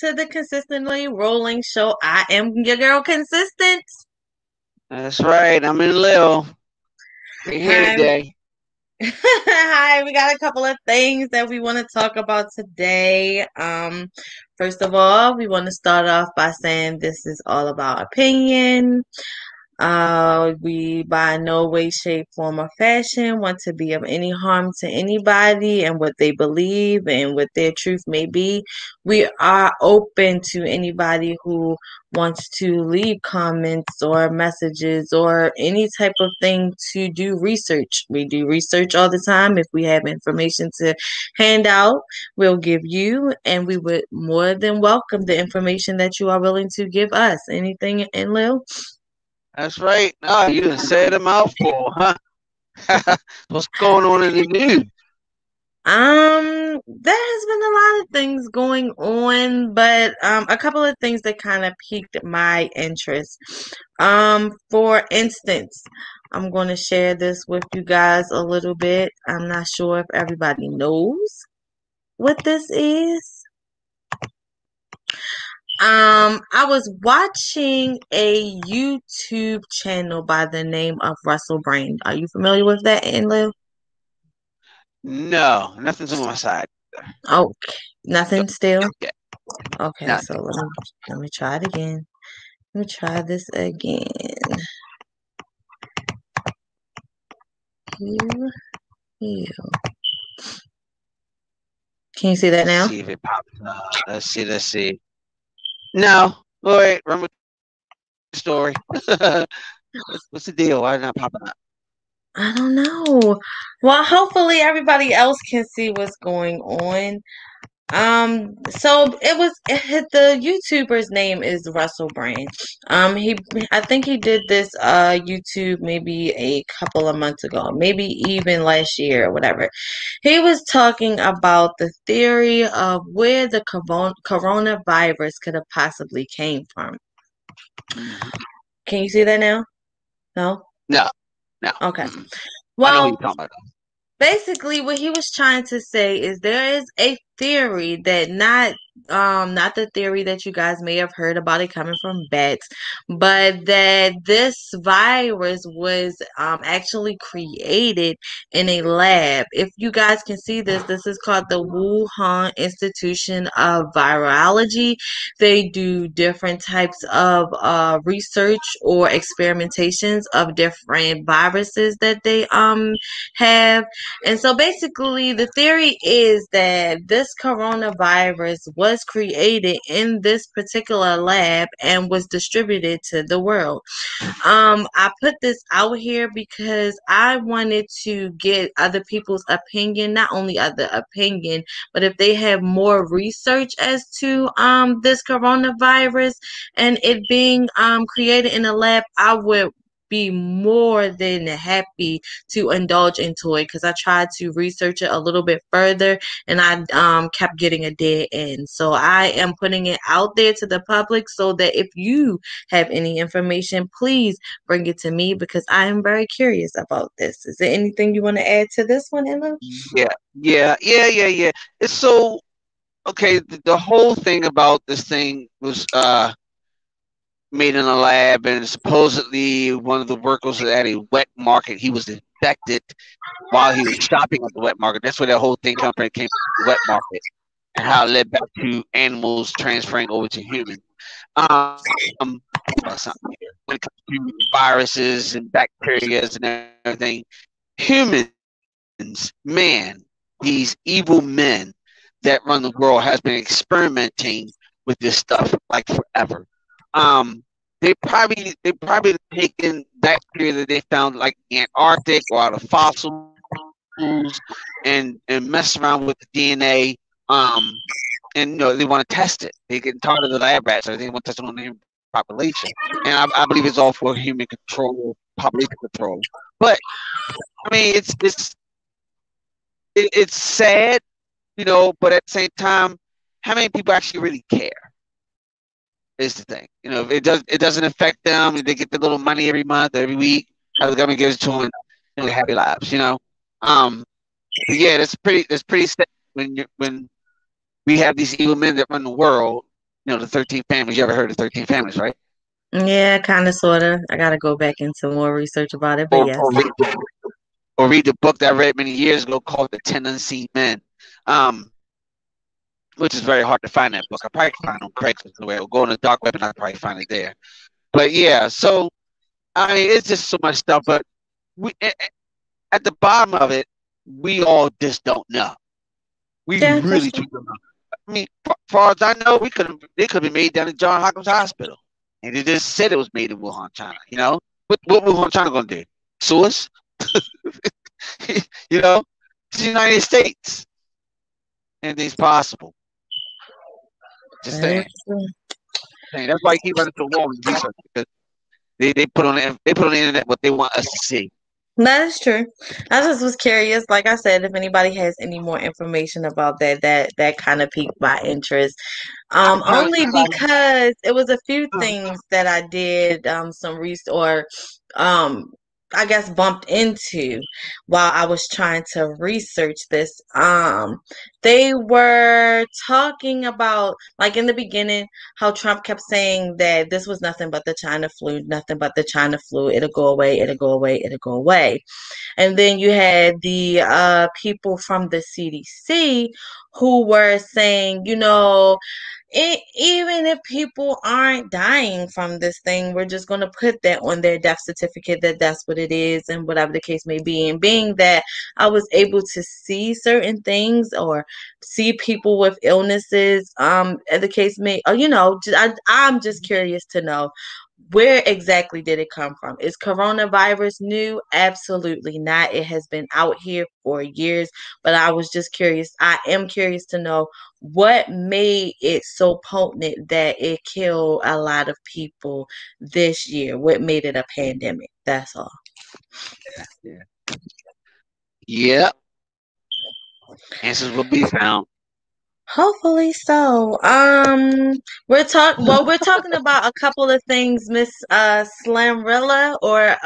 to the Consistently Rolling Show. I am your girl, Consistent. That's right. I'm in Lil. We're here Hi. today. Hi, we got a couple of things that we want to talk about today. First of all, we want to start off by saying this is all about opinion. We by no way, shape, form, or fashion want to be of any harm to anybody and what they believe and what their truth may be. We are open to anybody who wants to leave comments or messages or any type of thing to do research. We do research all the time. If we have information to hand out, we'll give you, and we would more than welcome the information that you are willing to give us. Anything in Lil? That's right. Oh, you done said a mouthful, huh? What's going on in the news? There has been a lot of things going on, but a couple of things that kind of piqued my interest. For instance, I'm going to share this with you guys a little bit. I'm not sure if everybody knows what this is. I was watching a YouTube channel by the name of Russell Brand. Are you familiar with that, Enlil? No, nothing's on my side. Okay, nothing still. Yeah, Okay, so nothing. let me try it again. Let me try this again. Heal. Can you see that Let's now? see if it pops up. Let's see. No. All right, run with the story. what's the deal? Why is it not popping up? I don't know. Well, hopefully everybody else can see what's going on. So the YouTuber's name is Russell Brand. I think he did this YouTube maybe a couple of months ago, maybe even last year or whatever. He was talking about the theory of where the coronavirus could have possibly came from. Mhm. Can you see that now? No? No, no. Okay. Mm-mm. I know who you're Well, talking about. basically what he was trying to say is there is a theory that not the theory that you guys may have heard about it coming from bats, but that this virus was actually created in a lab. If you guys can see this is called the Wuhan Institution of Virology. They do different types of research or experimentations of different viruses that they have. And so basically, the theory is that this coronavirus was created in this particular lab and was distributed to the world. I put this out here because I wanted to get other people's opinion, not only other opinion, but if they have more research as to this coronavirus and it being created in a lab, I would be more than happy to indulge into it because I tried to research it a little bit further and I kept getting a dead end. So I am putting it out there to the public so that if you have any information, please bring it to me because I am very curious about this. Is there anything you want to add to this one, Emma? Yeah. It's so okay. The whole thing about this thing was made in a lab, and supposedly one of the workers at a wet market, he was infected while he was shopping at the wet market. That's where that whole thing company came from, the wet market, and how it led back to animals transferring over to humans. About something here. When it comes to viruses and bacteria and everything, humans, man, these evil men that run the world has been experimenting with this stuff like forever. Um, they probably taken bacteria that they found like Antarctic or out of fossils and mess around with the DNA. And they want to test it. They get tired of the lab rats, so they want to test it on the human population. And I believe it's all for human control, population control. But I mean, it's sad, but at the same time, how many people actually really care is the thing. If it doesn't affect them, and they get the little money every month, every week, how the government gives it to them, and they happy lives. But yeah, that's pretty sad when we have these evil men that run the world, The 13 families. You ever heard of 13 families, right? Yeah, kind of, sort of. I gotta go back into more research about it, but Or yes. or read the or read the book that I read many years ago called The Ten Unseen Men, um, which is very hard to find that book. I probably can find it on Craigslist the way I'll go on the dark web and I probably find it there. But yeah, so I mean, it's just so much stuff. But we at the bottom of it, we all just don't know. We Yeah, that's really true. do not know. I mean, far as I know, they could have been made down at John Hopkins Hospital, and they just said it was made in Wuhan, China. What Wuhan, China gonna do? Sue us? you know, it's the United States. Anything's possible. Just That is saying. true. That's why I keep running to the wall with research because they put on the internet what they want us to see. That is true. I just was curious. Like I said, if anybody has any more information about that kind of piqued my interest. Only because it was a few things that I did some research or um I guess bumped into while I was trying to research this. They were talking about, like, in the beginning, how Trump kept saying that this was nothing but the China flu, nothing but the China flu. It'll go away, it'll go away, it'll go away. And then you had the people from the CDC who were saying, even if people aren't dying from this thing, we're just going to put that on their death certificate that that's what it is, and whatever the case may be. And being that I was able to see certain things or see people with illnesses, as the case may, I'm just curious to know, where exactly did it come from? Is coronavirus new? Absolutely not. It has been out here for years, but I was just curious. I am curious to know what made it so potent that it killed a lot of people this year. What made it a pandemic? That's all. Yeah. Yeah. Answers will be found. Hopefully so. We're talking about a couple of things, Miss Slamrilla, or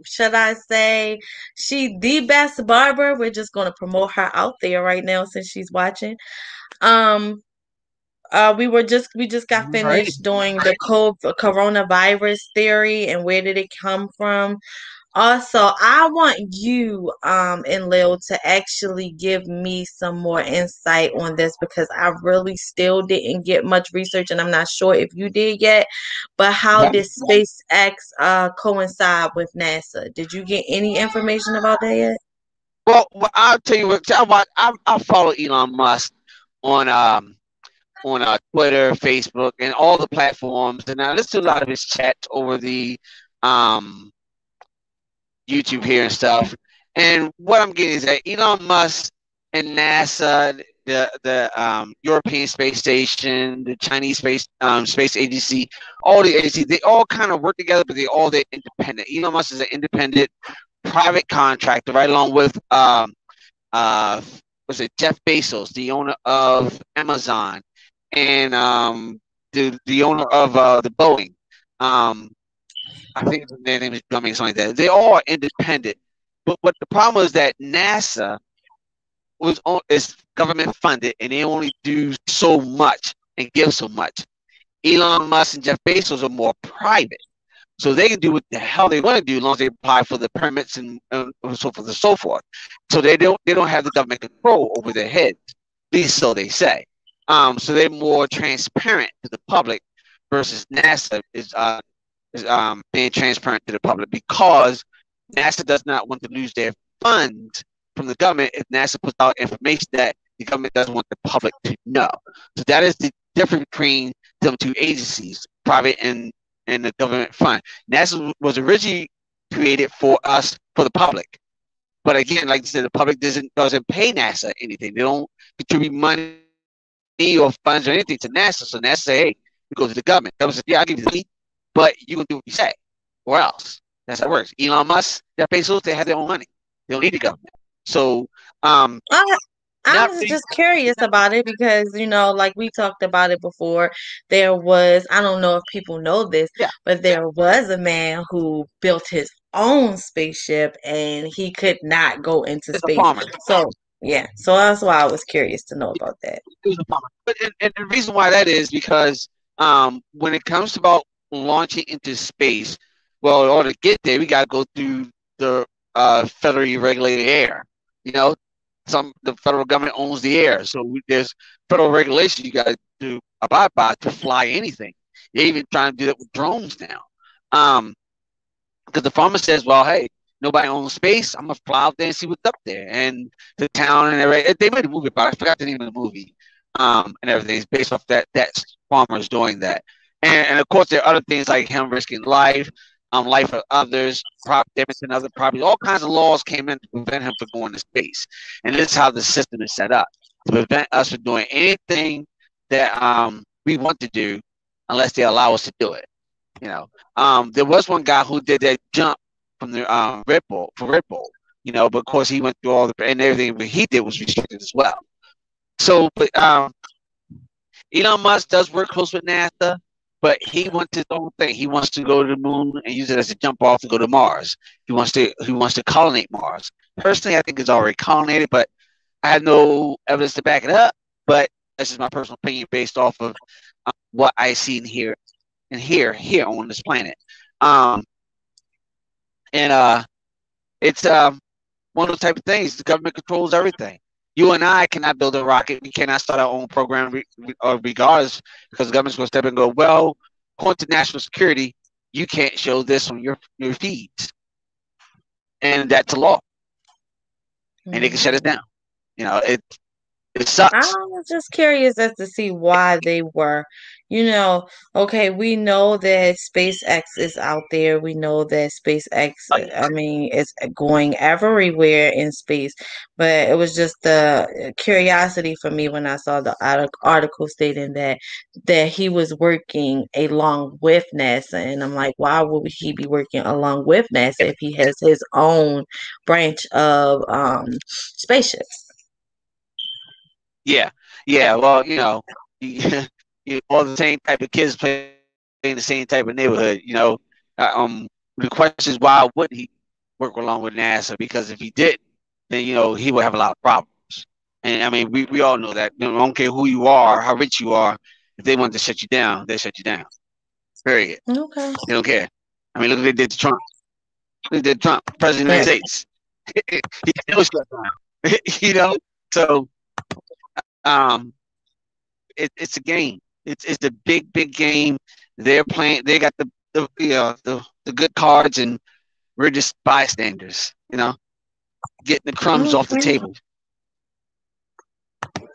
should I say she the best barber. We're just gonna promote her out there right now since she's watching. Um we just got Right. finished doing the coronavirus theory and where did it come from. Also, I want you, and Lil, to actually give me some more insight on this because I really still didn't get much research, and I'm not sure if you did yet. But how Yeah. did SpaceX coincide with NASA? Did you get any information about that yet? Well, I'll tell you what. I follow Elon Musk on Twitter, Facebook, and all the platforms, and I listen to a lot of his chats over the um YouTube here and stuff. And what I'm getting is that Elon Musk and NASA, the European Space Station, the Chinese Space Agency, all the agencies, they all kind of work together, but they're independent. Elon Musk is an independent private contractor, right along with uh was it Jeff Bezos, the owner of Amazon, and the owner of the Boeing. Um, I think their name is Drumming, something like that. They all are independent. But what the problem is that NASA is government funded and they only do so much and give so much. Elon Musk and Jeff Bezos are more private. So they can do what the hell they want to do as long as they apply for the permits and so forth and so forth. So they don't have the government control over their heads. At least so they say. So they're more transparent to the public versus NASA is being transparent to the public because NASA does not want to lose their funds from the government if NASA puts out information that the government doesn't want the public to know. So that is the difference between them two agencies, private and the government fund. NASA was originally created for us, for the public. But again, like I said, the public doesn't pay NASA anything. They don't contribute money or funds or anything to NASA. So NASA say, hey, it goes to the government. The government says, yeah, I'll give you the money, but you can do what you say, or else. That's how it works. Elon Musk, Jeff Bezos, they have their own money. They don't need the government. So, I I not was really. just curious about it because, like we talked about it before, there was, I don't know if people know this, Yeah, but there was a man who built his own spaceship and he could not go into it's a space. farmer. So, Yeah, so that's why I was curious to know about that. It was a bummer. But and the reason why that is because when it comes about launching into space, well, in order to get there, we got to go through the federally regulated air. You know, the federal government owns the air, so there's federal regulations you got to abide by to fly anything. They're even trying to do that with drones now. Because the farmer says, well, hey, nobody owns space. I'm gonna fly out there and see what's up there. And the town and everything. They made a movie about it. I forgot the name of the movie. And everything is based off that farmers doing that. And of course there are other things like him risking life, life of others, damage and other property. All kinds of laws came in to prevent him from going to space. And this is how the system is set up to prevent us from doing anything that we want to do unless they allow us to do it. You know, there was one guy who did that jump from the Red Bull for Red Bull. You know, but of course he went through all the and everything, but he did was restricted as well. So, but Elon Musk does work close with NASA, but he wants his own thing. He wants to go to the moon and use it as a jump off to go to Mars. He wants to colonate Mars. Personally, I think it's already colonized, but I have no evidence to back it up. But that's just my personal opinion based off of what I see and hear here on this planet. Um, and it's one of those type of things. The government controls everything. You and I cannot build a rocket. We cannot start our own program regardless, because the government's going to step in and go, well, according to national security, you can't show this on your feeds. And that's a law. And they can shut it down. You know, it I sucks. was just curious as to see why they were, okay, we know that SpaceX is out there. We know that SpaceX, I mean, is going everywhere in space. But it was just the curiosity for me when I saw the article stating that he was working along with NASA, and I'm like, why would he be working along with NASA if he has his own branch of spaceships? Yeah. Yeah. Well, all the same type of kids play in the same type of neighborhood. The question is, why wouldn't he work along with NASA? Because if he did, then he would have a lot of problems. And I mean, we all know that. I don't care who you are, how rich you are. If they want to shut you down, they shut you down. Period. Okay. They don't care. I mean, look what they did to Trump. Look what they did to Trump, President of the United States. He still shut down. So it's a game. It's a big game. They're playing. They got the good cards, and we're just bystanders. Getting the crumbs off the table.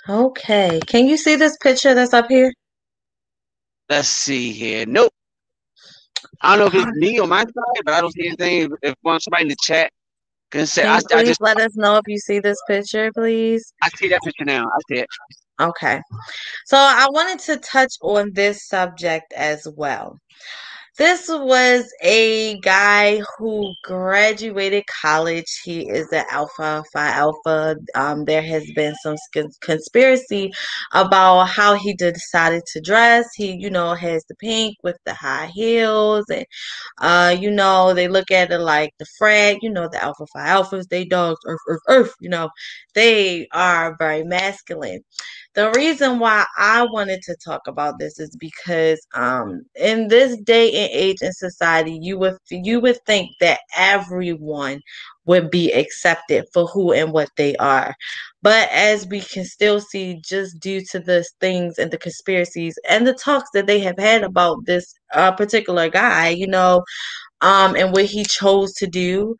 Okay. Can you see this picture that's up here? Let's see here. Nope. I don't know if it's me on my side, but I don't see anything. If somebody in the chat can say, can you please let us know if you see this picture, please? I see that picture now. I see it. Okay. So I wanted to touch on this subject as well. This was a guy who graduated college. He is an Alpha Phi Alpha. There has been some conspiracy about how he decided to dress. He, has the pink with the high heels, and they look at it like the frat. The Alpha Phi Alphas, they dogs, earth, earth, earth. They are very masculine. The reason why I wanted to talk about this is because in this day and age in society, you would think that everyone would be accepted for who and what they are. But as we can still see, just due to the things and the conspiracies and the talks that they have had about this particular guy, and what he chose to do,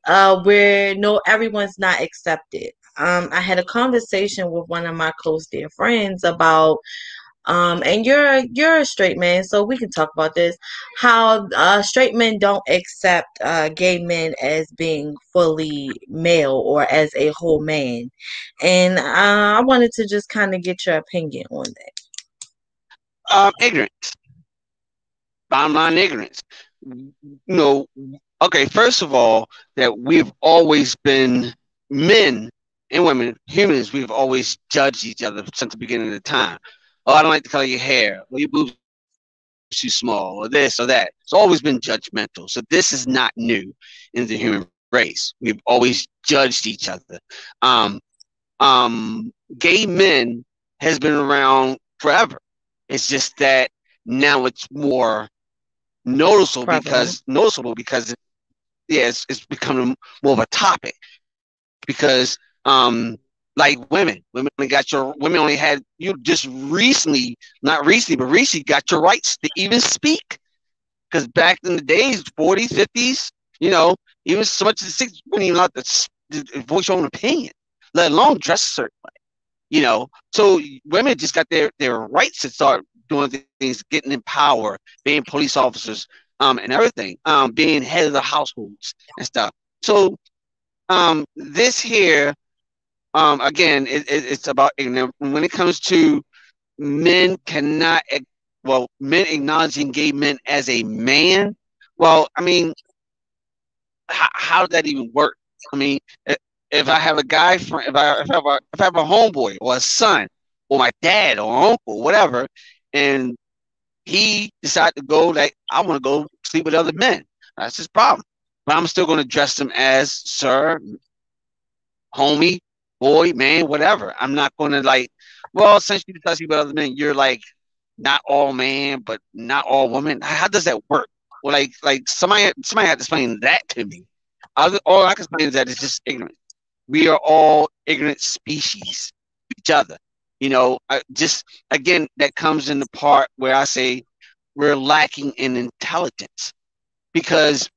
where everyone's not accepted. I had a conversation with one of my close dear friends about, and you're a straight man, so we can talk about this. How straight men don't accept gay men as being fully male or as a whole man, and I wanted to just kind of get your opinion on that. Ignorance. Bottom line, ignorance. Okay. First of all, that we've always been men and women, humans, we've always judged each other since the beginning of the time. Oh, I don't like the color of your hair. Well, your boobs are too small, or this or that. It's always been judgmental. So this is not new in the human race. We've always judged each other. gay men has been around forever. It's just that now it's more Prevalent. noticeable because it's becoming more of a topic because like women only got your women only had you just recently, not recently, but recently got your rights to even speak. Because back in the days, 40s, 50s, you know, even so much as the 60s, you wouldn't even allowed to voice your own opinion, let alone dress a certain way. You know, so women just got their rights to start doing things, getting in power, being police officers, and everything, being head of the households and stuff. So this here, again, it's about ignorance. When it comes to men cannot, well, men acknowledging gay men as a man. Well, I mean, how does that even work? I mean, if I have a guy friend, if I have a homeboy or a son or my dad or uncle, whatever, and he decided to go like I want to go sleep with other men, that's his problem. But I'm still going to dress him as sir, homie, boy, man, whatever. I'm not going to like, well, since you decide to sleep with other men, you're like not all man, but not all woman. How does that work? Well, like somebody had to explain that to me. All I can explain is that it's just ignorant. We are all ignorant species, each other. You know, just again, that comes in the part where I say we're lacking in intelligence because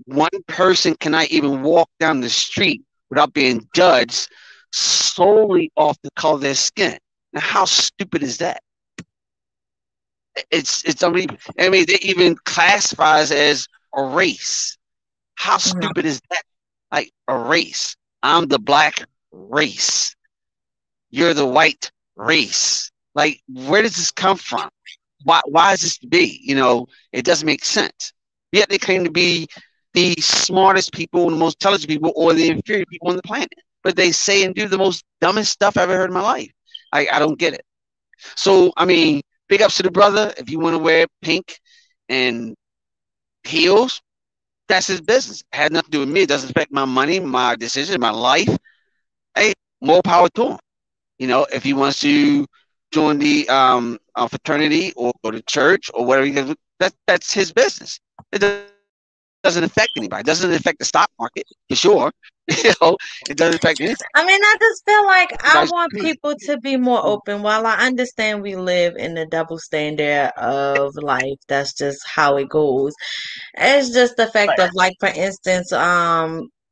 one person cannot even walk down the street without being judged solely off the color of their skin. Now, how stupid is that? It's unbelievable. I mean, they even classifies as a race. How Mhm. stupid is that? Like a race. I'm the black race. You're the white race. Like, where does this come from? Why is this to be? You know, it doesn't make sense. Yet they claim to be the smartest people, the most intelligent people, or the inferior people on the planet. But they say and do the most dumbest stuff I've ever heard in my life. I don't get it. So, I mean, big ups to the brother. If you want to wear pink and heels, that's his business. It has nothing to do with me. It doesn't affect my money, my decision, my life. Hey, more power to him. You know, if he wants to join the fraternity or go to church or whatever, that's his business. It doesn't affect anybody. It doesn't affect the stock market for sure. You know, it doesn't affect anything. I mean, I just feel like I Everybody's want free. people to be more open. While I understand we live in the double standard of life, that's just how it goes. It's just the fact of, like, for instance,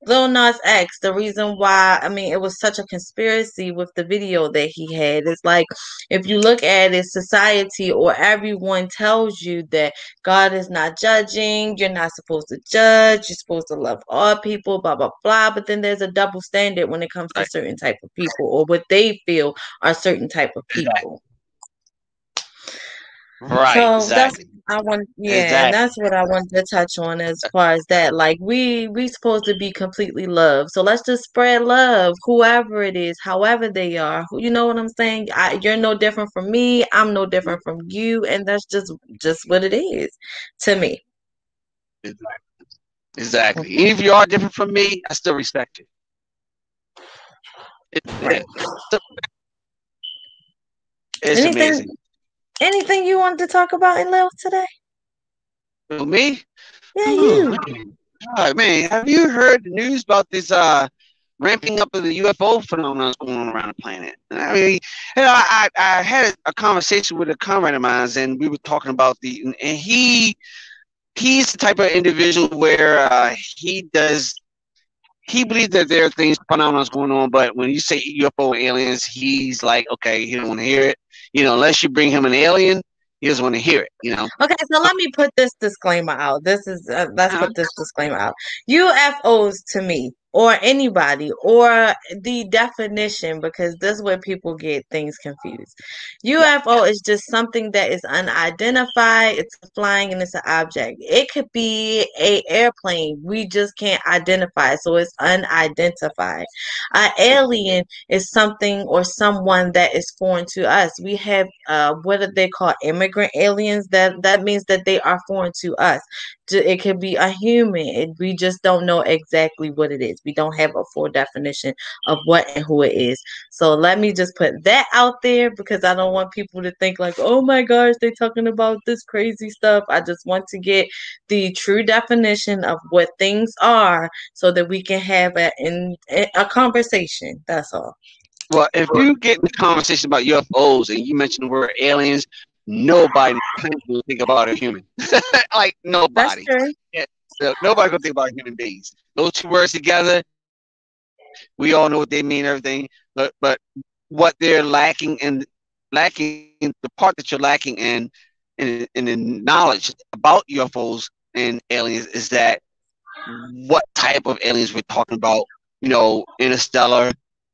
Lil Nas X, the reason why, I mean, it was such a conspiracy with the video that he had. It's like, if you look at it, society or everyone tells you that God is not judging, you're not supposed to judge, you're supposed to love all people, blah, blah, blah. But then there's a double standard when it comes to Right. certain type of people or what they feel are certain type of Exactly. people. Right. So that's Exactly. I want, yeah, and Exactly. that's what I wanted to touch on as far as that. Like, we supposed to be completely loved. So let's just spread love, whoever it is, however they are. You know what I'm saying? You're no different from me. I'm no different from you, and that's just what it is to me. Exactly. Even if you are different from me, I still respect you. So it's Anything amazing. anything you wanted to talk about in love today? For me, Yeah, oh you. man, man, have you heard the news about this ramping up of the UFO phenomenon going on around the planet? I mean, you know, I had a conversation with a comrade of mine, and we were talking about and he's the type of individual where he believes that there are things, phenomena going on, but when you say UFO aliens, he's like, okay, he don't want to hear it. You know, unless you bring him an alien, he doesn't want to hear it. You know. Okay, so let me put this disclaimer out. Let's Uh, put this disclaimer out. UFOs to me, or anybody, or the definition, because this is where people get things confused. yeah, UFO is just something that is unidentified. It's flying and it's an object. It could be a airplane. We just can't identify it, so it's unidentified. An alien is something or someone that is foreign to us. We have what are they called? Immigrant aliens. That means that they are foreign to us. it could be a human. We just don't know exactly what it is. We don't have a full definition of what and who it is. So let me just put that out there because I don't want people to think like, oh my gosh, they're talking about this crazy stuff. I just want to get the true definition of what things are so that we can have a conversation. That's all. Well, if you get in the conversation about UFOs and you mention the word aliens, nobody will think about a human. Like That's nobody. true. Yeah, so nobody gonna think about human beings. Those two words together, we all know what they mean, everything. But what they're lacking the part that you're lacking in the knowledge about UFOs and aliens is that what type of aliens we're talking about. You know, interstellar,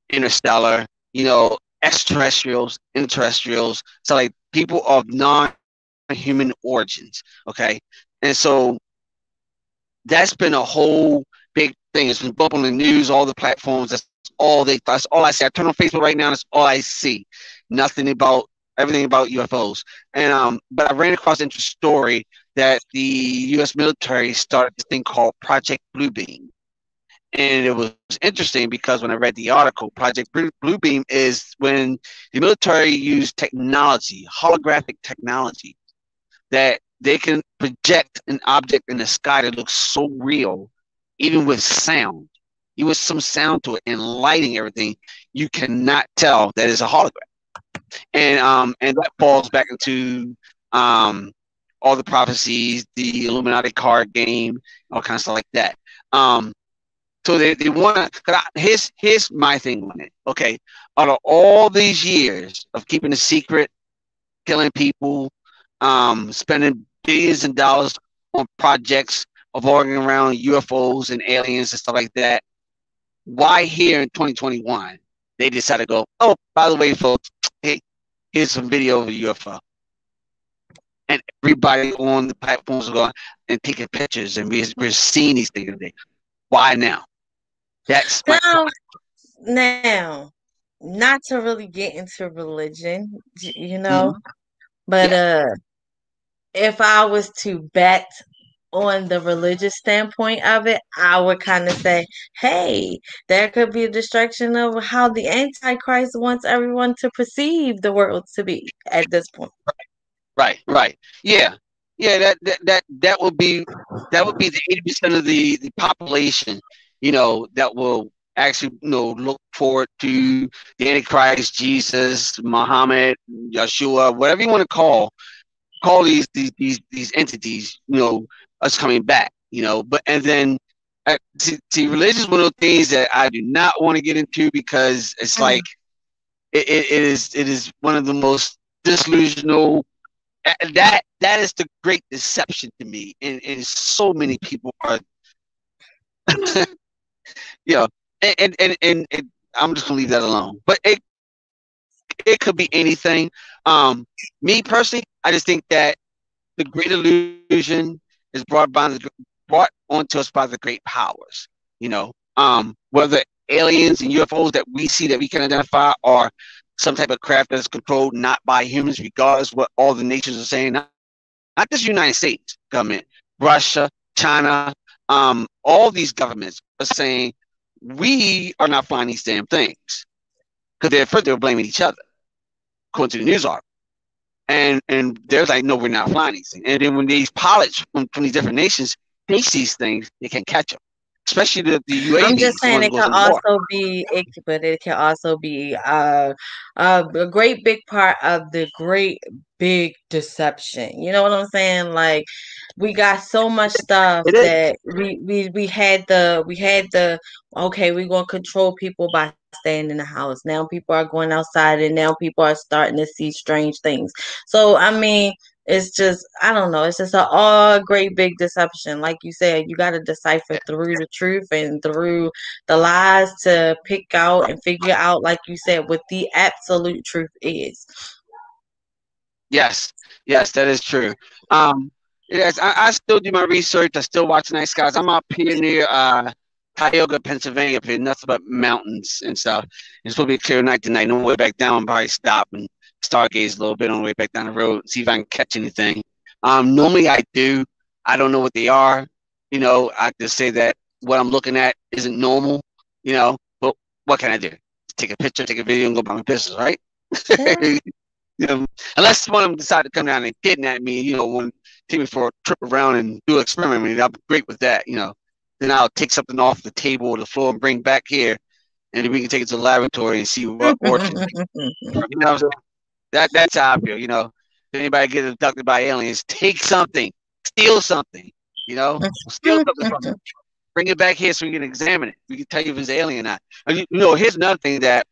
you know, extraterrestrials, interterrestrials. So like people of non-human origins. Okay. And so that's been a whole big thing. It's been bumping on the news, all the platforms. That's all I see. I turn on Facebook right now, that's all I see. Nothing about everything about UFOs. And but I ran across an interesting story that the US military started this thing called Project Bluebeam. And it was interesting because when I read the article, Project Bluebeam is when the military used technology, holographic technology, that they can project an object in the sky that looks so real, even with sound, even with some sound to it and lighting, everything, you cannot tell that it's a hologram. And that falls back into all the prophecies, the Illuminati card game, all kinds of stuff like that. So they want to. Here's my thing on it. Okay, out of all these years of keeping a secret, killing people, spending billions of dollars on projects revolving around UFOs and aliens and stuff like that, why here in 2021 they decided to go, oh, by the way, folks, hey, here's some video of a UFO. And everybody on the platforms are going and taking pictures, and we're seeing these things today. Why now? That's my now, not to really get into religion, mm-hmm. but Yeah. if I was to bet on the religious standpoint of it, I would kind of say, hey, there could be a destruction of how the Antichrist wants everyone to perceive the world to be at this point. Right. Yeah. That would be the 80% of the population, that will actually, look forward to the Antichrist, Jesus, Muhammad, Yeshua, whatever you want to call these entities, us coming back, but and then see, religion is one of those things that I do not want to get into because it's like it is one of the most disillusional. That is the great deception to me, and so many people are, and I'm just gonna leave that alone. But it could be anything. Me personally, I just think that the great illusion is brought onto us by the great powers. Whether aliens and UFOs that we see that we can identify are some type of craft that is controlled not by humans, regardless of what all the nations are saying. Not just the United States government, Russia, China, all these governments are saying we are not flying these damn things because they're blaming each other, according to the news article. And they're like, no, we're not flying these things. And then when these pilots from these different nations face these things, they can catch them. Especially the UAVs. I'm just saying it can also be, but it can also be a great big part of the great big deception. You know what I'm saying? Like we got so much stuff that we had the okay, we're gonna control people by staying in the house. Now people are going outside, and now people are starting to see strange things. So I mean, it's just, I don't know. It's just an all great big deception. Like you said, you got to decipher through the truth and through the lies to pick out and figure out, like you said, what the absolute truth is. Yes, that is true. Yes, I still do my research. I still watch night skies. I'm up here near Tioga, Pennsylvania, up here, nothing but mountains and stuff. It's supposed to be clear night tonight. On the way back down, I'll probably stop and stargaze a little bit on the way back down the road, see if I can catch anything. Normally I do, I don't know what they are. I just say that what I'm looking at isn't normal. But what can I do? Take a picture, take a video, and go about my business, right? Yeah. Unless one of them decide to come down and kidnap me, want to take me for a trip around and do an experiment with me, I'll be great with that. Then I'll take something off the table or the floor and bring back here, and then we can take it to the laboratory and see what orchid. So that's how I feel. If anybody gets abducted by aliens, take something, steal something. Steal something from them, bring it back here so we can examine it. We can tell you if it's alien or not. Here's another thing that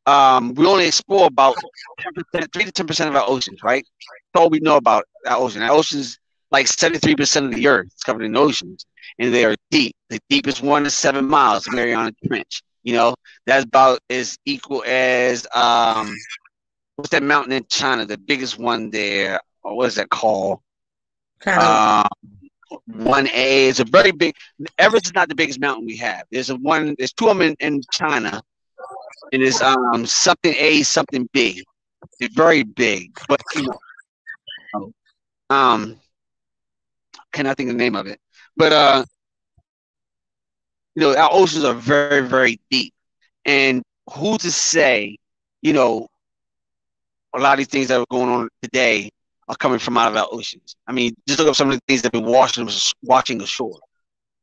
we only explore about 10%, 3 to 10% of our oceans, right? That's all we know about our ocean. Our ocean's like 73% of the earth is covered in oceans, and they are deep. The deepest one is 7 miles, the Mariana Trench. That's about as equal as what's that mountain in China? The biggest one there. What is that called? Kind of. 1A is a very big. Everest is not the biggest mountain we have. There's two of them in China, and it's something A, something B. It's very big, but cannot think of the name of it. But our oceans are very, very deep, and who to say, a lot of these things that are going on today are coming from out of our oceans. I mean, just look up some of the things that have been washing ashore,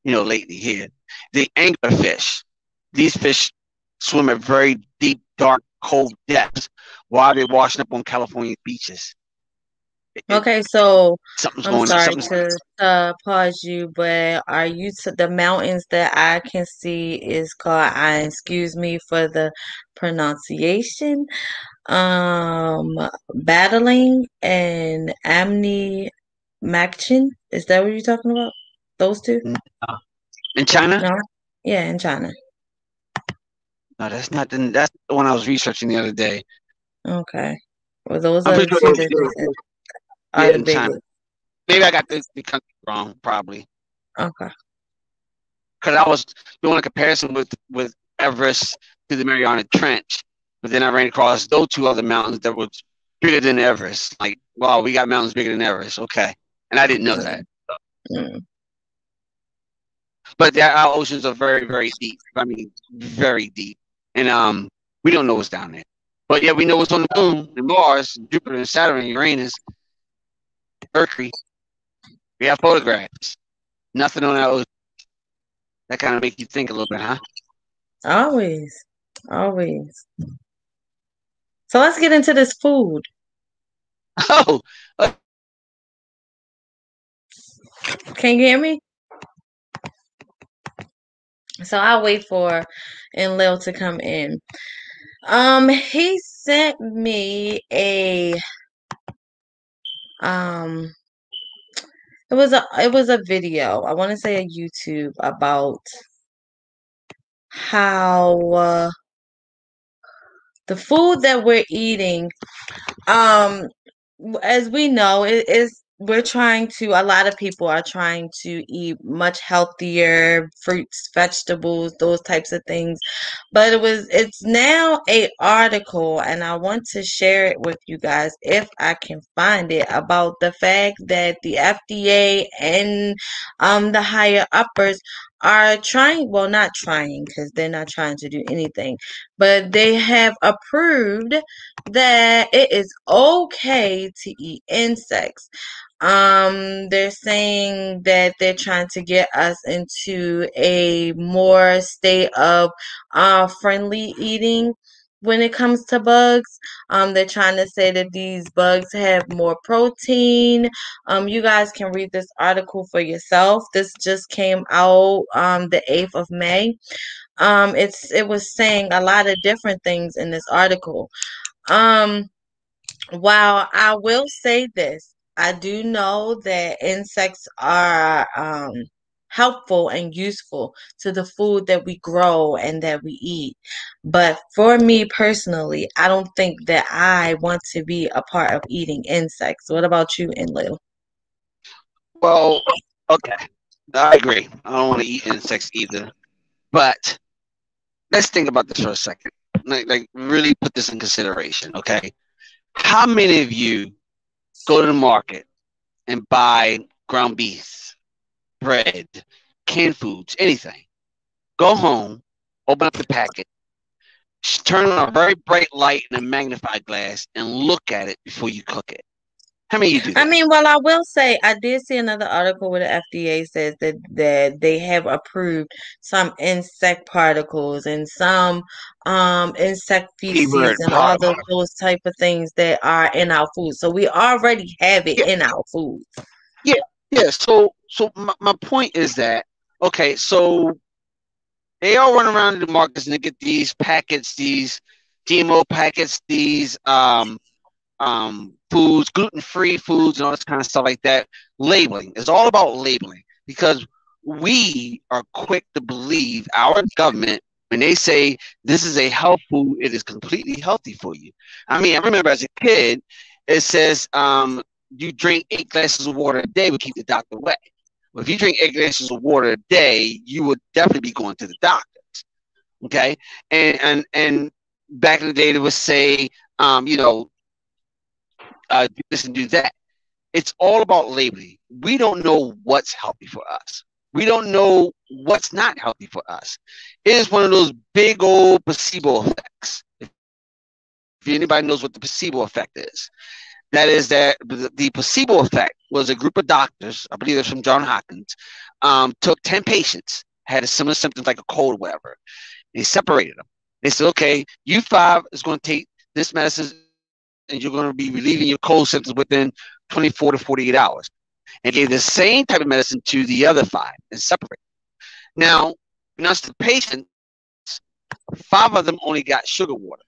lately here. The anglerfish. These fish swim at very deep, dark, cold depths while they're washing up on California beaches. Okay, so Something's I'm going on. sorry to pause you, but are you to the mountains that I can see is called, excuse me for the pronunciation, Battling and Amni Machin. Is that what you're talking about? Those two? In China? No? Yeah, in China. No, that's not that's the one I was researching the other day. Okay. Well, those I'm are the pretty two sure that yeah, are the in China. biggest. Maybe I got the country wrong, probably. Okay. Because I was doing a comparison with Everest to the Mariana Trench, but then I ran across those two other mountains that were bigger than Everest. Like, wow, we got mountains bigger than Everest. Okay, and I didn't know that. Mm. But our oceans are very, very deep. I mean, very deep, and we don't know what's down there. But yeah, we know what's on the moon, and Mars, Jupiter, and Saturn, Uranus, Mercury. We have photographs. Nothing on our ocean. That kind of make you think a little bit, huh? Always. Always. So let's get into this food. Oh, Can you hear me? So I'll wait for Enlil to come in. He sent me a it was a video. I want to say a YouTube about how the food that we're eating, as we know, it is we're trying to a lot of people are trying to eat much healthier fruits, vegetables, those types of things. But it's now a article, and I want to share it with you guys if I can find it, about the fact that the FDA and the higher uppers are trying, well, not trying, because they're not trying to do anything, but they have approved that it is okay to eat insects. They're saying that they're trying to get us into a more state of friendly eating when it comes to bugs. They're trying to say that these bugs have more protein. You guys can read this article for yourself. This just came out the 8th of May. It was saying a lot of different things in this article. While I will say this, I do know that insects are helpful and useful to the food that we grow and that we eat. But for me personally, I don't think that I want to be a part of eating insects. What about you, Enlil? well, okay. I agree. I don't want to eat insects either. But let's think about this for a second. Like really put this in consideration, okay? How many of you go to the market and buy ground beef, bread, canned foods, anything. Go home, open up the packet, turn on a very bright light and a magnifying glass, and look at it before you cook it. How many of you do I that? mean, well, I will say I did see another article where the FDA says that they have approved some insect particles and some insect feces Keyword and all particle. those type of things that are in our food. So we already have it Yeah, in our food. yeah, yeah. So my point is that okay, so they all run around in the markets and they get these packets, these GMO packets, these foods, gluten-free foods, and all this kind of stuff like that. Labeling. It's all about labeling because we are quick to believe our government when they say this is a health food, it is completely healthy for you. I mean, I remember as a kid, it says you drink 8 glasses of water a day would keep the doctor away. Well, if you drink 8 glasses of water a day, you would definitely be going to the doctor. Okay, and back in the day, they would say, you know, do this and do that. It's all about labeling. We don't know what's healthy for us. We don't know what's not healthy for us. It is one of those big old placebo effects. If anybody knows what the placebo effect is, that is that the placebo effect was a group of doctors, I believe it's from John Hopkins, took 10 patients, had similar symptoms like a cold or whatever. They separated them. They said, okay, you five is going to take this medicine and you're going to be relieving your cold symptoms within 24 to 48 hours. And gave the same type of medicine to the other five and separated. Now, when I the patients, five of them only got sugar water,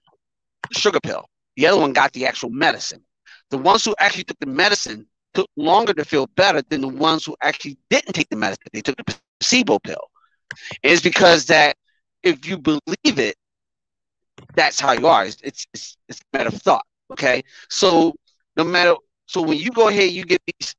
sugar pill. The other one got the actual medicine. The ones who actually took the medicine took longer to feel better than the ones who actually didn't take the medicine. They took the placebo pill. And it's because that if you believe it, that's how you are. It's a matter of thought. Okay. So no matter so when you go ahead, you get these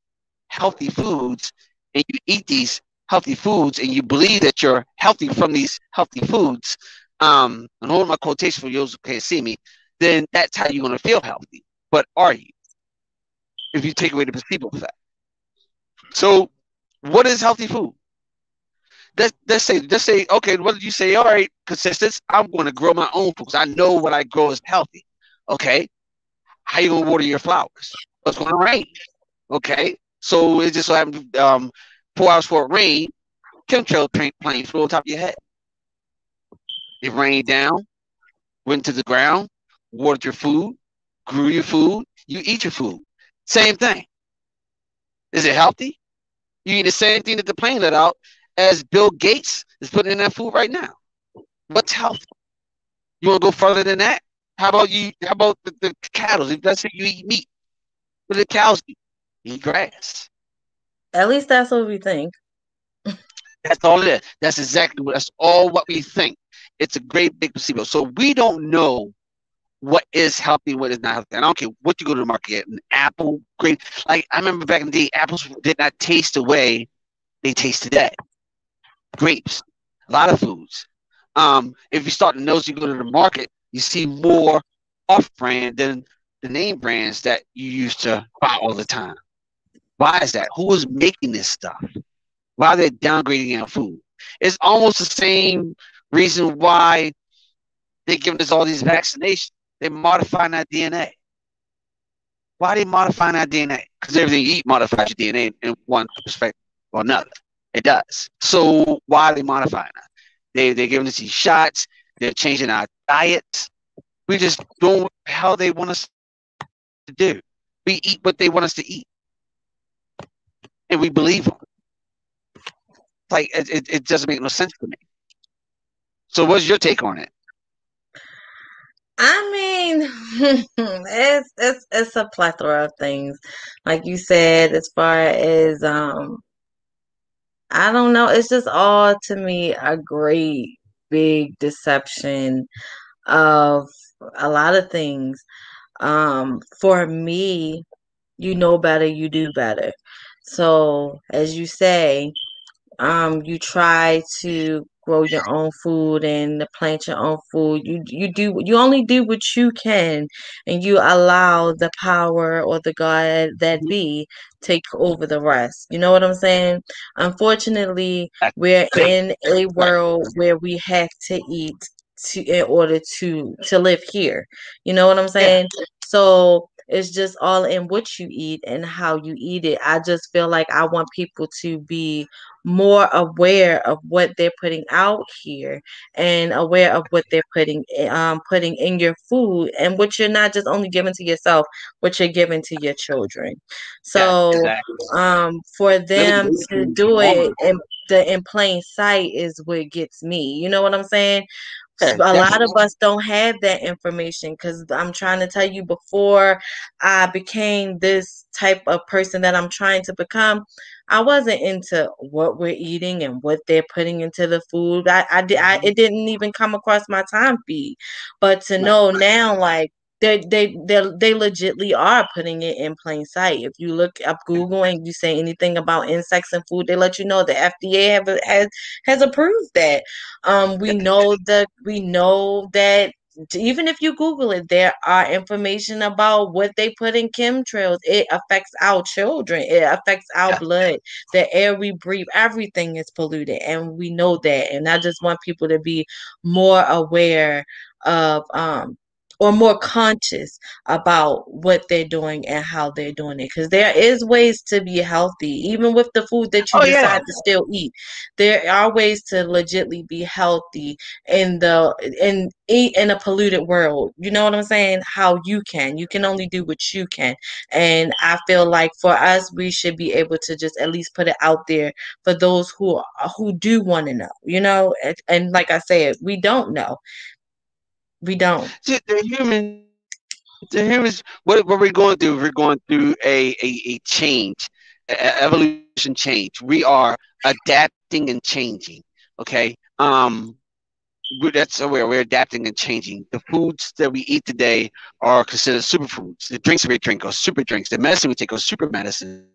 healthy foods and you eat these healthy foods and you believe that you're healthy from these healthy foods, and hold my quotation for those who can't see me, then that's how you're going to feel healthy. But are you? If you take away the placebo effect. So what is healthy food? Let's say, okay, what did you say? All right, consistent. I'm going to grow my own food because I know what I grow is healthy. Okay, how you going to water your flowers? It's going to rain. Okay, so it just so happened 4 hours before it rained, chemtrail planes flew on top of your head. It rained down, went to the ground, watered your food, grew your food, you eat your food. Same thing. Is it healthy? You eat the same thing that the plane let out as Bill Gates is putting in that food right now. What's healthy? You want to go further than that? How about you? How about the cattle? If let's say you eat meat, what do the cows eat? Eat grass. At least that's what we think. That's all it is. That's exactly what. That's all what we think. It's a great big placebo. So we don't know what is healthy, what is not healthy. I don't care what you go to the market get. An apple, great. Like I remember back in the day, apples did not taste the way they taste today. Grapes, a lot of foods. If you start to notice, you go to the market, you see more off-brand than the name brands that you used to buy all the time. Why is that? Who is making this stuff? Why are they downgrading our food? It's almost the same reason why they're giving us all these vaccinations. They're modifying our DNA. Why are they modifying our DNA? Because everything you eat modifies your DNA in one perspective or another. It does. So why are they modifying it? They're giving us these shots. They're changing our diets. We just doing what the hell they want us to do. We eat what they want us to eat. And we believe them. Like, it doesn't make no sense to me. So what's your take on it? I mean, it's a plethora of things. Like you said, as far as I don't know, it's just all to me a great big deception of a lot of things. For me, you know better, you do better. So, as you say, you try to grow your own food and to plant your own food. You only do what you can, and you allow the power or the God that be take over the rest. You know what I'm saying? Unfortunately, we're in a Right. world where we have to eat in order to live here. You know what I'm Yeah. saying? So it's just all in what you eat and how you eat it. I just feel like I want people to be more aware of what they're putting out here and aware of what they're putting in your food and what you're not just only giving to yourself, what you're giving to your children. Yeah. So Exactly. for Living them to in do it Walmart. in plain sight is what gets me. You know what I'm saying? Yeah. A lot of Definitely. us don't have that information because I'm trying to tell you, before I became this type of person that I'm trying to become, I wasn't into what we're eating and what they're putting into the food. It didn't even come across my time feed. But to Right. know now, like, they legitly are putting it in plain sight. If you look up Google and you say anything about insects and food, they let you know the FDA has approved that. We know that even if you Google it, there are information about what they put in chemtrails. It affects our children. It affects our Yeah. blood. The air we breathe, everything is polluted, and we know that. And I just want people to be more aware of or more conscious about what they're doing and how they're doing it, because there is ways to be healthy even with the food that you Oh yeah. decide to still eat. There are ways to legitly be healthy in a polluted world. You know what I'm saying? How you can only do what you can. And I feel like for us, we should be able to just at least put it out there for those who do want to know, and like I said, we don't know. We don't. See, the humans, what we're going through, we're going through a change, evolution change. We are adapting and changing. Okay. That's where we're adapting and changing. The foods that we eat today are considered superfoods. The drinks we drink are super drinks. The medicine we take are super medicine.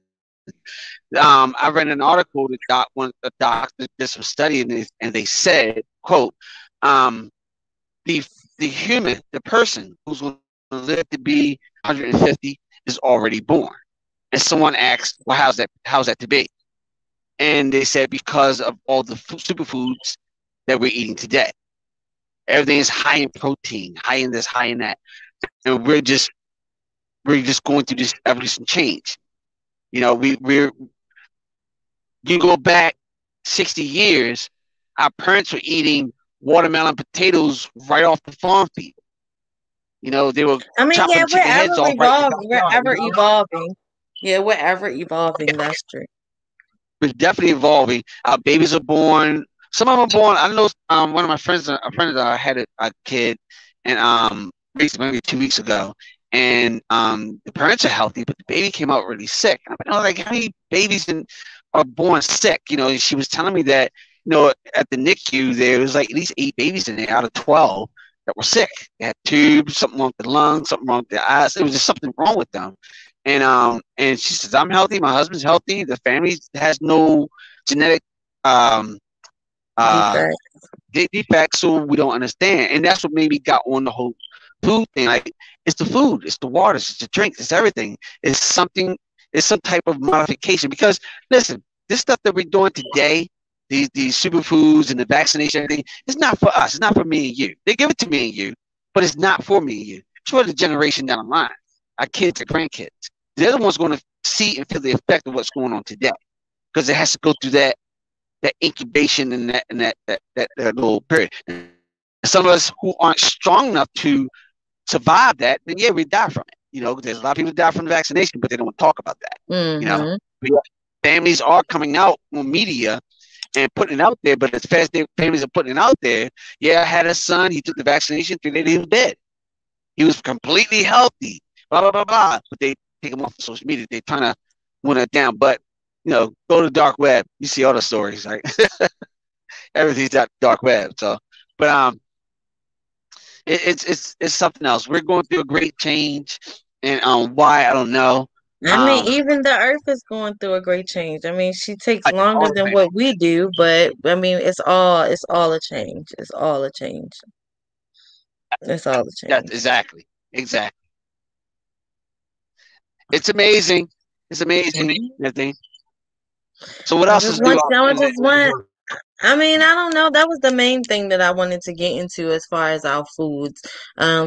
I read an article that a doctor did some study and they said, "quote um, the the human, the person who's going to live to be 150 is already born." And someone asked, "Well, how's that to be?" And they said because of all the superfoods that we're eating today. Everything is high in protein, high in this, high in that, and we're just going through this evolution change. We're you go back 60 years, our parents were eating watermelon potatoes right off the farm field. They were I mean, yeah, chopping chicken heads off right in the we're backyard. ever evolving. Yeah, we're ever evolving. That's true. We're definitely evolving. Our babies are born. Some of them are born. I know one of my friends, a friend of ours, had a kid, and recently, maybe 2 weeks ago, and the parents are healthy, but the baby came out really sick. And I'm like, how many babies are born sick? And she was telling me that at the NICU there was like at least 8 babies in there out of 12 that were sick. They had tubes, something wrong with the lungs, something wrong with the eyes. It was just something wrong with them. And she says, I'm healthy, my husband's healthy, the family has no genetic um uh Defect. defects, so we don't understand. And that's what made me got on the whole food thing. Like, it's the food, it's the waters, it's the drinks, it's everything. It's some type of modification. Because listen, this stuff that we're doing today, these superfoods and the vaccination, everything, it's not for us. It's not for me and you. They give it to me and you, but it's not for me and you. It's for the generation down the line, our kids, our grandkids. They're the ones going to see and feel the effect of what's going on today, because it has to go through that incubation and that little period. And some of us who aren't strong enough to survive that, then yeah, we die from it. There's a lot of people who die from the vaccination, but they don't want to talk about that. You know, Mm-hmm. but yeah, families are coming out on media and putting it out there, but as fast as families are putting it out there, yeah, I had a son, he took the vaccination, 3 days he was dead. He was completely healthy, blah, blah, blah, blah. But they take him off of social media. They trying to win it down. But, go to the dark web. You see all the stories, right? Everything's at dark web. So, but it's something else. We're going through a great change, and why, I don't know. I mean, even the earth is going through a great change. I mean, she takes longer than what we do, but I mean, it's all a change. It's all a change. It's all a Yes, change. exactly. It's amazing. It's amazing. Mhm. I think. So what else is new out I in just the want world? I mean, I don't know. That was the main thing that I wanted to get into as far as our foods.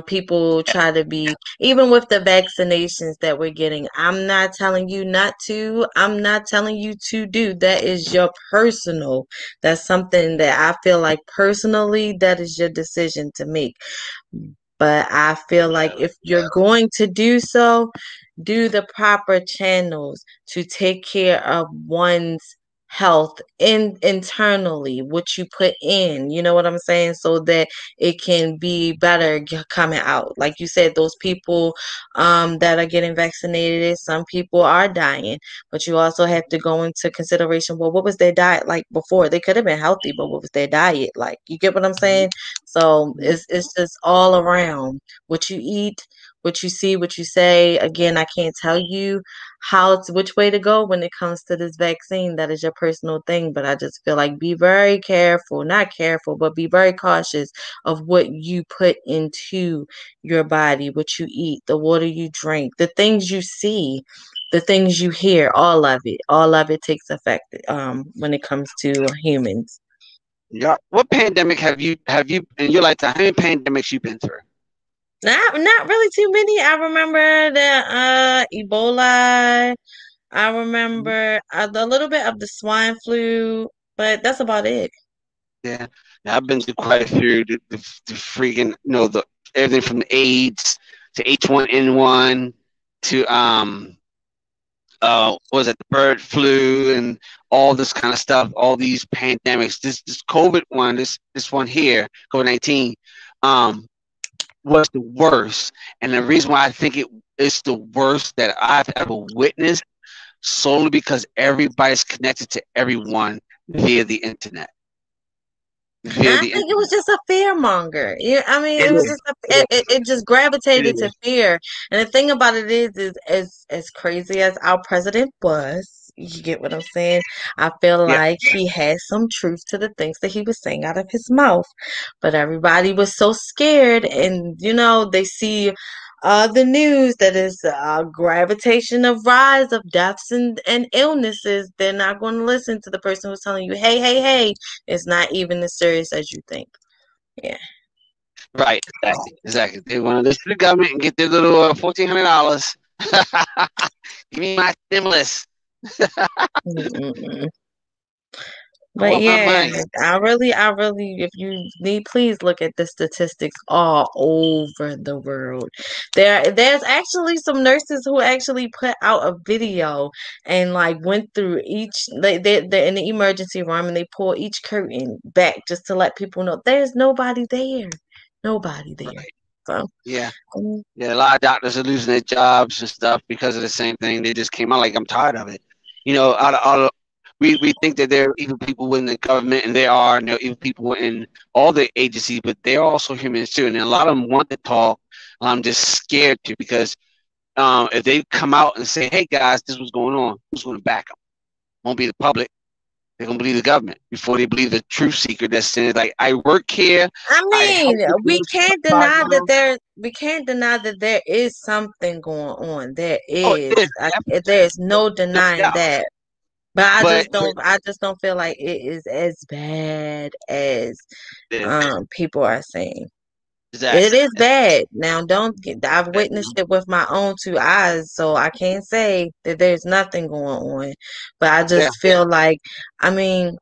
People try to be, even with the vaccinations that we're getting, I'm not telling you not to. I'm not telling you to do. That is your personal. That's something that I feel like personally, that is your decision to make. But I feel like if you're going to do so, do the proper channels to take care of one's health internally, what you put in, you know what I'm saying, so that it can be better coming out. Like you said, those people that are getting vaccinated, some people are dying, but you also have to go into consideration, well, what was their diet like before? They could have been healthy, but what was their diet like? You get what I'm saying? So it's just all around what you eat, what you see, what you say. Again, I can't tell you which way to go when it comes to this vaccine. That is your personal thing. But I just feel like be very careful, not careful, but be very cautious of what you put into your body, what you eat, the water you drink, the things you see, the things you hear, all of it takes effect when it comes to humans. Yeah. What pandemic have you in your lifetime? How many pandemics you been through? Not really too many. I remember the Ebola. I remember a little bit of the swine flu, but that's about it. Yeah. Yeah, I've been through quite a few. The freaking the everything from AIDS to H1N1 to what was it, the bird flu and all this kind of stuff, all these pandemics. This COVID one, this one here, COVID-19, um, was the worst. And the reason why I think it is the worst that I've ever witnessed, solely because everybody's connected to everyone via the internet. And Via I the think it was internet. just a fear monger. Yeah, I mean, It it was is. just It it just is. gravitated to fear. And the thing about it is as crazy as our president was, you get what I'm saying? I feel Yeah. like he had some truth to the things that he was saying out of his mouth. But everybody was so scared, and they see the news that is gravitation of rise of deaths and illnesses. They're not going to listen to the person who's telling you, hey, hey, hey, it's not even as serious as you think. Yeah. Right. Exactly. They want to listen to the government and get their little $1,400. Give me my stimulus. Mm-mm-mm. I But want my yeah, money. I really, if you need, please look at the statistics all over the world. There's actually some nurses who actually put out a video and like went through each, they're in the emergency room and they pull each curtain back just to let people know there's nobody there, nobody there. Right. So, Yeah. mm, Yeah. A lot of doctors are losing their jobs and stuff because of the same thing. They just came out like, I'm tired of it. We think that there are evil people within the government, and there are, and there are evil people in all the agencies, but they're also humans too. And a lot of them want to talk. I'm just scared to because if they come out and say, "Hey guys, this was going on," who's going to back them? Won't be the public. They're going to believe the government before they believe the truth seeker that's saying, like, I work here, I I mean, help the we can't deny that there is something going on. There Oh, it is. is definitely, There's no no denying doubt. that. But But I just don't feel like it is as bad as it is people are saying. It exactly. is bad. Now don't get I've That, witnessed it with my own two eyes, so I can't say that there's nothing going on. But I yeah, just feel like, I mean,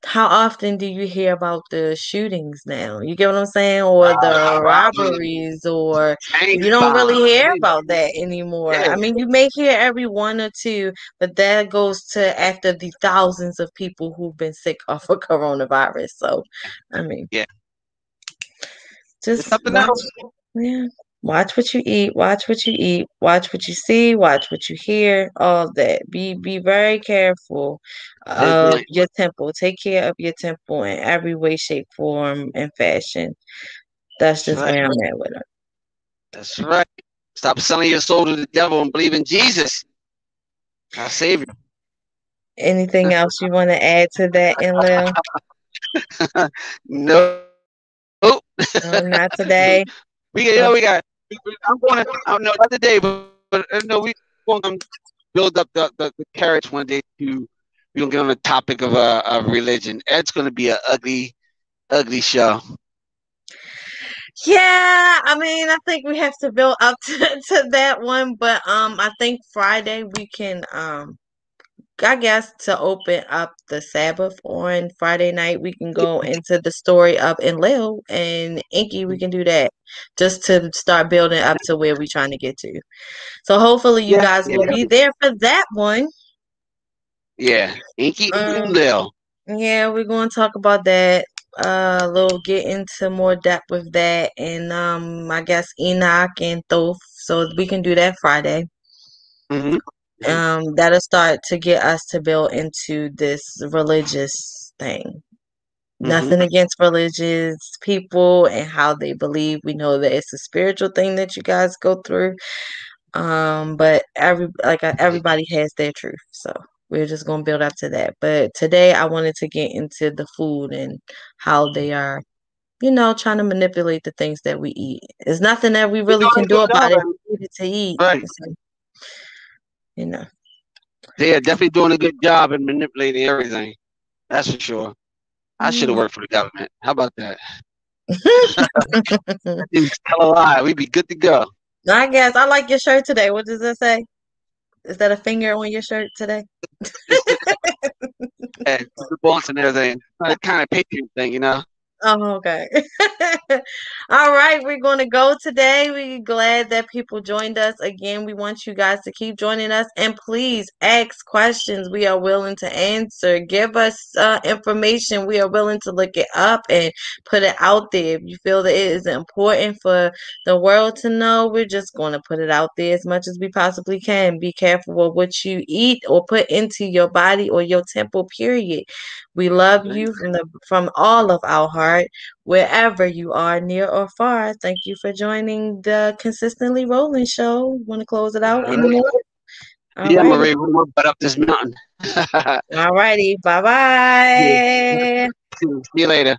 how often do you hear about the shootings now? You get what I'm saying? Or the robbery, robberies, or gang you don't really violence. hear about that anymore. Yeah, I mean, you may hear every one or two, but that goes to after the thousands of people who've been sick off of coronavirus. So, I mean, yeah. It's just something watch, else. yeah, watch what you eat, watch what you eat, watch what you see, watch what you hear, all that. Be very careful of Vigilant. your temple. Take care of your temple in every way, shape, form, and fashion. That's That's just right. where I'm at with it. That's right. Stop selling your soul to the devil and believe in Jesus. Our Savior. Anything else you want to add to that, Enlil? No. No, not today. Oh, We got. I'm going to. I don't know not today, but no, we going to build up the carrots one day to. We're gonna get on the topic of religion. It's gonna be an ugly show. yeah, I mean, I think we have to build up to that one, but I think Friday we can I guess to open up the Sabbath on Friday night, we can go into the story of Enlil and Inky. We can do that just to start building up to where we're trying to get to. So hopefully you Yeah, guys will be there for that one. yeah. Inky Um, Lil. yeah, we're going to talk about that. A little get into more depth with that, and I guess Enoch and Thoth. So we can do that Friday. Mm-hmm. That'll start to get us to build into this religious thing. Mm-hmm. Nothing against religious people and how they believe. We know that it's a spiritual thing that you guys go through. But everybody has their truth. So we're just gonna build up to that. But today I wanted to get into the food and how they are, trying to manipulate the things that we eat. There's nothing that we They're really doing can a do good about job, it. man. We need it to eat. Right. So, you know. They are definitely doing a good job in manipulating everything. That's for sure. I should have worked for the government. How about that? Just tell a lie. We'd be good to go. I guess I like your shirt today. What does it say? Is that a finger on your shirt today? It's the boss and everything. That kind of patriot thing, you know. Oh, okay. All right, we're going to go today. We're glad that people joined us. Again, we want you guys to keep joining us and please ask questions. We are willing to answer. Give us information. We are willing to look it up and put it out there. If you feel that it is important for the world to know, we're just going to put it out there as much as we possibly can. Be careful with what you eat or put into your body or your temple, period. We love you from all of our heart, wherever you are, near or far. Thank you for joining the Consistently Rolling Show. Want to close it out All right. anymore? All Yeah, righty. Marie, we're gonna butt up this mountain. All righty. Bye Yeah. bye. See you later.